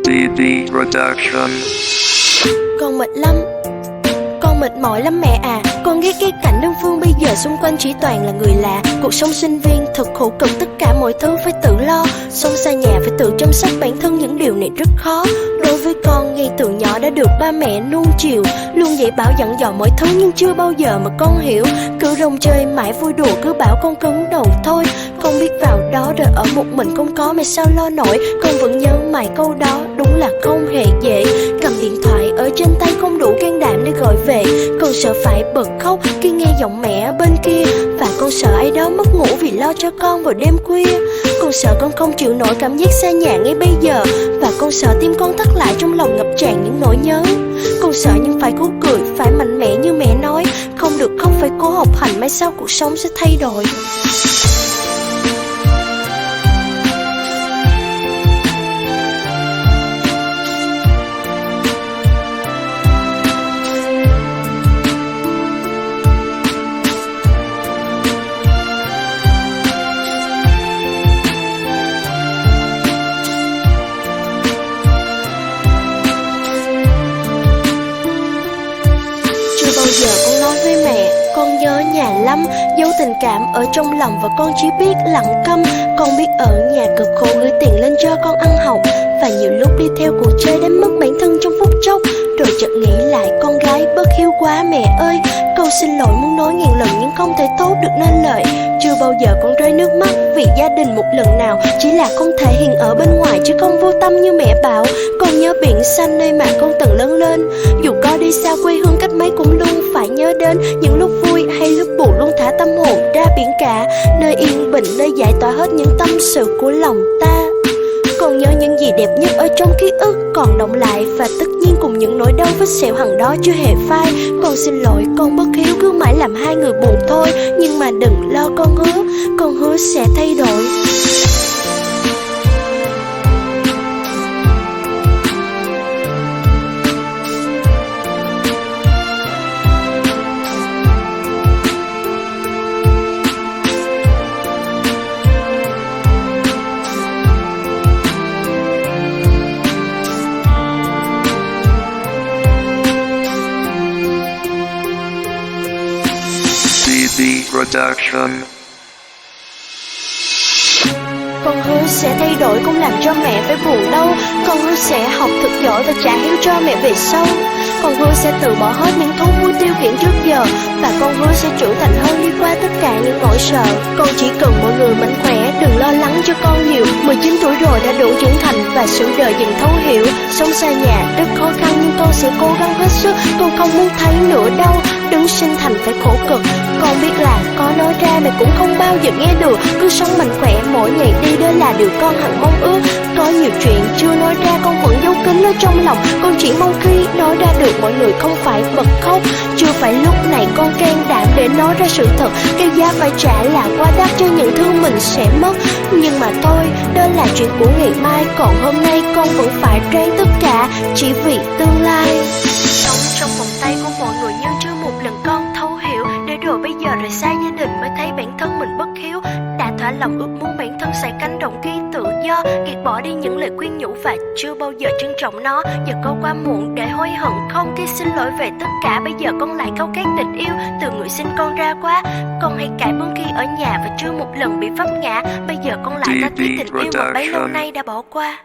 DD Production. Con mệt lắm, con mệt mỏi lắm mẹ à. Con ghét cái cảnh đơn phương bây giờ xung quanh chỉ toàn là người lạ. Cuộc sống sinh viên thật khổ cực, tất cả mọi thứ phải tự lo. Sống xa nhà phải tự chăm sóc bản thân, những điều này rất khó. Đối với con ngay từ nhỏ đã được ba mẹ nuông chiều, luôn dạy bảo dặn dò mọi thứ nhưng chưa bao giờ mà con hiểu. Cứ rong chơi mãi vui đùa, cứ bảo con cứng đầu thôi. Con biết vào đó đời ở một mình không có mẹ sao lo nổi. Con vẫn nhớ mãi câu đó, đúng là không hề dễ. Cầm điện thoại ở trên tay không đủ can đảm để gọi về. Con sợ phải bật khóc khi nghe giọng mẹ ở bên kia. Và con sợ ai đó mất ngủ vì lo cho con vào đêm khuya. Con sợ con không chịu nổi cảm giác xa nhà ngay bây giờ. Và con sợ tim con thắt lại trong lòng ngập tràn những nỗi nhớ. Con sợ nhưng phải cố cười, phải mạnh mẽ như mẹ nói. Không được không phải cố học hành, mai sau cuộc sống sẽ thay đổi. Chưa bao giờ con nói với mẹ con nhớ nhà lắm, giấu tình cảm ở trong lòng và con chỉ biết lặng câm. Con biết ở nhà cực khổ gửi tiền lên cho con ăn học, và nhiều lúc đi theo cuộc chơi đến mất bản thân trong phút chốc. Rồi chợt nghĩ lại con gái bất hiếu quá mẹ ơi. Câu xin lỗi muốn nói ngàn lần nhưng không thể thốt được nên lời. Chưa bao giờ con rơi nước mắt vì gia đình một lần nào, chỉ là không thể hiện ở bên ngoài chứ không vô tâm như mẹ bảo. Con nhớ biển xanh nơi mà con từng lớn lên, dù có đi xa quê hương cách mấy cũng luôn phải nhớ đến. Những lúc vui hay lúc buồn luôn thả tâm hồn ra biển cả, nơi yên bình, nơi giải tỏa hết những tâm sự của lòng ta. Còn nhớ những gì đẹp nhất ở trong ký ức còn đọng lại, và tất nhiên cùng những nỗi đau vết sẹo hằn đó chưa hề phai. Con xin lỗi, con bất hiếu cứ mãi làm hai người buồn thôi. Nhưng mà đừng lo, con hứa sẽ thay đổi. DD Production. Con hứa sẽ thay đổi, không làm cho mẹ phải buồn đâu. Con hứa sẽ học thật giỏi và trả hiếu cho mẹ về sau. Con hứa sẽ từ bỏ hết những thú vui tiêu khiển trước giờ, và con hứa sẽ trưởng thành hơn đi qua tất cả những nỗi sợ. Con chỉ cần mọi người mạnh khỏe, đừng lo lắng cho con nhiều. 19 tuổi rồi đã đủ trưởng thành và sự đời dần thấu hiểu. Sống xa nhà rất khó khăn nhưng con sẽ cố gắng hết sức. Con không muốn thấy nữa đâu, đứng sinh thành phải khổ cực. Con biết là có nói ra mẹ cũng không bao giờ nghe được. Cứ sống mạnh khỏe mỗi ngày đi, đó là điều con hằng mong ước. Có nhiều chuyện chưa nói ra con vẫn giấu kín ở trong lòng. Con chỉ mong khi nói ra được mọi người không phải bật khóc. Chưa phải lúc này con can đảm để nói ra sự thật. Cái giá phải trả là quá đắt cho những thứ mình sẽ mất. Nhưng mà thôi, đó là chuyện của ngày mai. Còn hôm nay con vẫn phải ráng tất cả chỉ vì tương lai. Sống trong vòng tay của mọi người nhưng chưa một lần con thấu hiểu. Để rồi bây giờ rời xa gia đình mới thấy bản thân mình bất hiếu. Đã thỏa lòng ước muốn bản thân sẽ cánh đồng khi tự do, gạt bỏ đi những lời khuyên nhủ và chưa bao giờ trân trọng nó. Giờ có quá muộn để hối hận không khi xin lỗi về tất cả. Bây giờ con lại khao khát tình yêu từ người sinh con ra quá. Con hay cãi bướng khi ở nhà và chưa một lần bị vấp ngã. Bây giờ con lại đã thấy tình yêu mà bấy lâu nay đã bỏ qua.